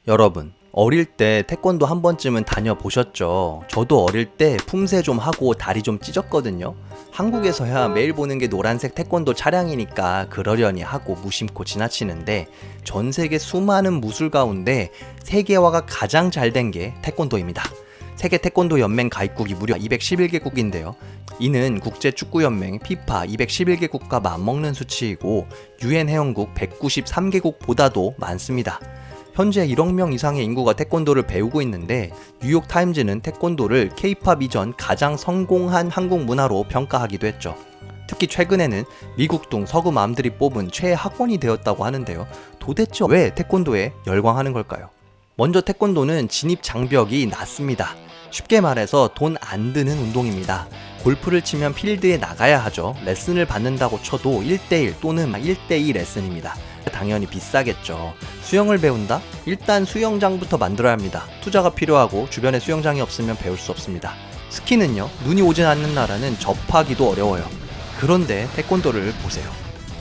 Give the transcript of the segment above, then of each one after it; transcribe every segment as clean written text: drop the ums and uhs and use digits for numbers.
여러분, 어릴 때 태권도 한 번쯤은 다녀보셨죠? 저도 어릴 때 품새 좀 하고 다리 좀 찢었거든요. 한국에서야 매일 보는 게 노란색 태권도 차량이니까 그러려니 하고 무심코 지나치는데 전 세계 수많은 무술 가운데 세계화가 가장 잘 된 게 태권도입니다. 세계 태권도 연맹 가입국이 무려 211개국인데요. 이는 국제축구연맹 피파 211개국과 맞먹는 수치이고 UN 회원국 193개국보다도 많습니다. 현재 1억 명 이상의 인구가 태권도를 배우고 있는데 뉴욕 타임즈는 태권도를 K-팝 이전 가장 성공한 한국 문화로 평가하기도 했죠. 특히 최근에는 미국 등 서구맘들이 뽑은 최애 학원이 되었다고 하는데요. 도대체 왜 태권도에 열광하는 걸까요? 먼저 태권도는 진입 장벽이 낮습니다. 쉽게 말해서 돈 안 드는 운동입니다. 골프를 치면 필드에 나가야 하죠. 레슨을 받는다고 쳐도 1대1 또는 1대2 레슨입니다. 당연히 비싸겠죠. 수영을 배운다? 일단 수영장부터 만들어야 합니다. 투자가 필요하고 주변에 수영장이 없으면 배울 수 없습니다. 스키는요, 눈이 오진 않는 나라는 접하기도 어려워요. 그런데 태권도를 보세요.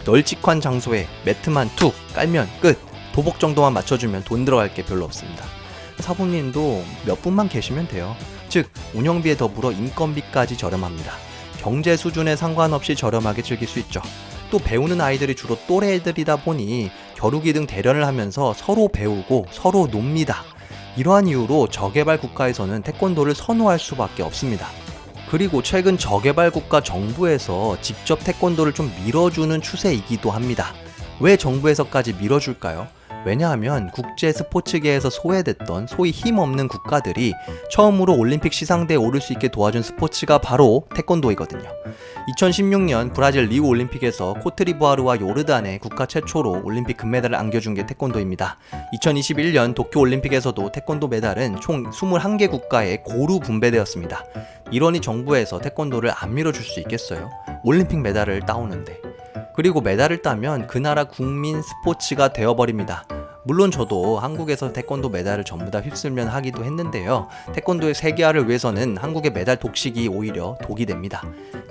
널찍한 장소에 매트만 툭 깔면 끝. 도복 정도만 맞춰주면 돈 들어갈 게 별로 없습니다. 사부님도 몇 분만 계시면 돼요. 즉, 운영비에 더불어 인건비까지 저렴합니다. 경제 수준에 상관없이 저렴하게 즐길 수 있죠. 또 배우는 아이들이 주로 또래 애들이다 보니 겨루기 등 대련을 하면서 서로 배우고 서로 놉니다. 이러한 이유로 저개발 국가에서는 태권도를 선호할 수밖에 없습니다. 그리고 최근 저개발 국가 정부에서 직접 태권도를 좀 밀어주는 추세이기도 합니다. 왜 정부에서까지 밀어줄까요? 왜냐하면 국제 스포츠계에서 소외됐던 소위 힘없는 국가들이 처음으로 올림픽 시상대에 오를 수 있게 도와준 스포츠가 바로 태권도이거든요. 2016년 브라질 리우 올림픽에서 코트디부아르와 요르단에 국가 최초로 올림픽 금메달을 안겨준 게 태권도입니다. 2021년 도쿄 올림픽에서도 태권도 메달은 총 21개 국가에 고루 분배되었습니다. 이러니 정부에서 태권도를 안 밀어줄 수 있겠어요? 올림픽 메달을 따오는데. 그리고 메달을 따면 그 나라 국민 스포츠가 되어버립니다. 물론 저도 한국에서 태권도 메달을 전부 다 휩쓸면 하기도 했는데요. 태권도의 세계화를 위해서는 한국의 메달 독식이 오히려 독이 됩니다.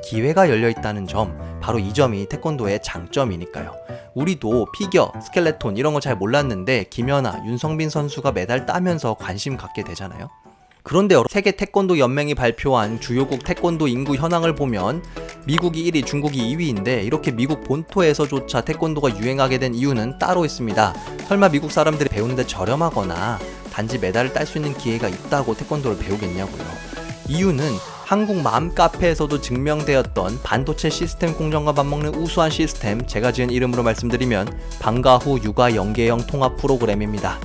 기회가 열려있다는 점, 바로 이 점이 태권도의 장점이니까요. 우리도 피겨, 스켈레톤 이런 거 잘 몰랐는데 김연아, 윤성빈 선수가 메달 따면서 관심 갖게 되잖아요. 그런데 세계 태권도 연맹이 발표한 주요국 태권도 인구 현황을 보면 미국이 1위, 중국이 2위인데 이렇게 미국 본토에서조차 태권도가 유행하게 된 이유는 따로 있습니다. 설마 미국 사람들이 배우는데 저렴하거나 단지 메달을 딸 수 있는 기회가 있다고 태권도를 배우겠냐고요. 이유는 한국 맘카페에서도 증명되었던 반도체 시스템 공정과 맞먹는 우수한 시스템, 제가 지은 이름으로 말씀드리면 방과 후 육아 연계형 통합 프로그램입니다.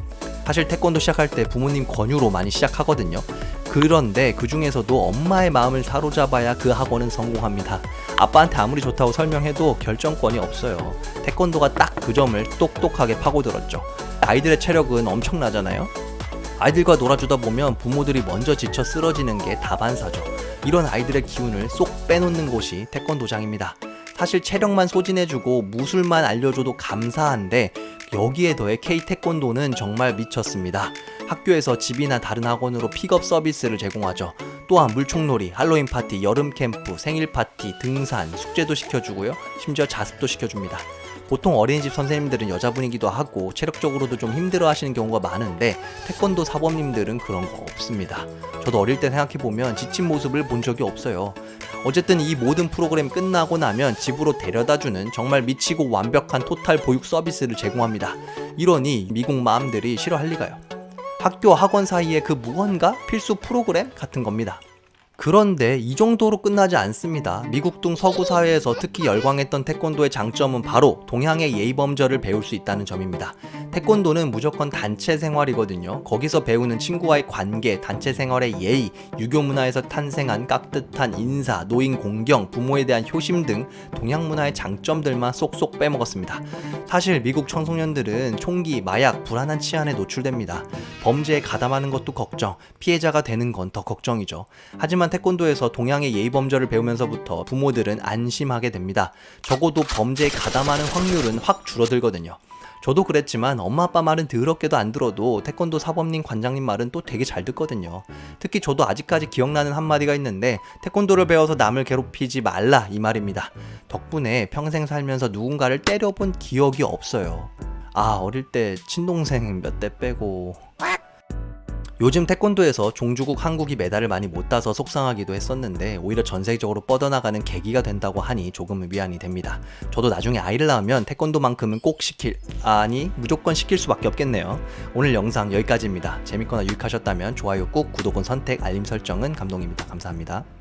사실 태권도 시작할 때 부모님 권유로 많이 시작하거든요. 그런데 그 중에서도 엄마의 마음을 사로잡아야 그 학원은 성공합니다. 아빠한테 아무리 좋다고 설명해도 결정권이 없어요. 태권도가 딱 그 점을 똑똑하게 파고들었죠. 아이들의 체력은 엄청나잖아요. 아이들과 놀아주다 보면 부모들이 먼저 지쳐 쓰러지는 게 다반사죠. 이런 아이들의 기운을 쏙 빼놓는 곳이 태권도장입니다. 사실 체력만 소진해주고 무술만 알려줘도 감사한데 여기에 더해 K-태권도는 정말 미쳤습니다. 학교에서 집이나 다른 학원으로 픽업 서비스를 제공하죠. 또한 물총놀이, 할로윈 파티, 여름 캠프, 생일 파티, 등산, 숙제도 시켜주고요. 심지어 자습도 시켜줍니다. 보통 어린이집 선생님들은 여자분이기도 하고 체력적으로도 좀 힘들어 하시는 경우가 많은데 태권도 사범님들은 그런 거 없습니다. 저도 어릴 때 생각해보면 지친 모습을 본 적이 없어요. 어쨌든 이 모든 프로그램 끝나고 나면 집으로 데려다주는 정말 미치고 완벽한 토탈 보육 서비스를 제공합니다. 이러니 미국 마음들이 싫어할 리가요. 학교 학원 사이에 그 무언가 필수 프로그램 같은 겁니다. 그런데 이 정도로 끝나지 않습니다. 미국 등 서구 사회에서 특히 열광했던 태권도의 장점은 바로 동양의 예의범절을 배울 수 있다는 점입니다. 태권도는 무조건 단체 생활이거든요. 거기서 배우는 친구와의 관계, 단체 생활의 예의, 유교 문화에서 탄생한 깍듯한 인사, 노인 공경, 부모에 대한 효심 등 동양 문화의 장점들만 쏙쏙 빼먹었습니다. 사실 미국 청소년들은 총기, 마약, 불안한 치안에 노출됩니다. 범죄에 가담하는 것도 걱정, 피해자가 되는 건 더 걱정이죠. 하지만 태권도에서 동양의 예의범절을 배우면서부터 부모들은 안심하게 됩니다. 적어도 범죄에 가담하는 확률은 확 줄어들거든요. 저도 그랬지만 엄마 아빠 말은 더럽게도 안 들어도 태권도 사범님 관장님 말은 또 되게 잘 듣거든요. 특히 저도 아직까지 기억나는 한마디가 있는데 태권도를 배워서 남을 괴롭히지 말라 이 말입니다. 덕분에 평생 살면서 누군가를 때려본 기억이 없어요. 어릴 때 친동생 몇 대 빼고 요즘 태권도에서 종주국 한국이 메달을 많이 못 따서 속상하기도 했었는데 오히려 전 세계적으로 뻗어나가는 계기가 된다고 하니 조금은 위안이 됩니다. 저도 나중에 아이를 낳으면 태권도만큼은 꼭 무조건 시킬 수밖에 없겠네요. 오늘 영상 여기까지입니다. 재밌거나 유익하셨다면 좋아요 꾹, 구독은 선택, 알림 설정은 감동입니다. 감사합니다.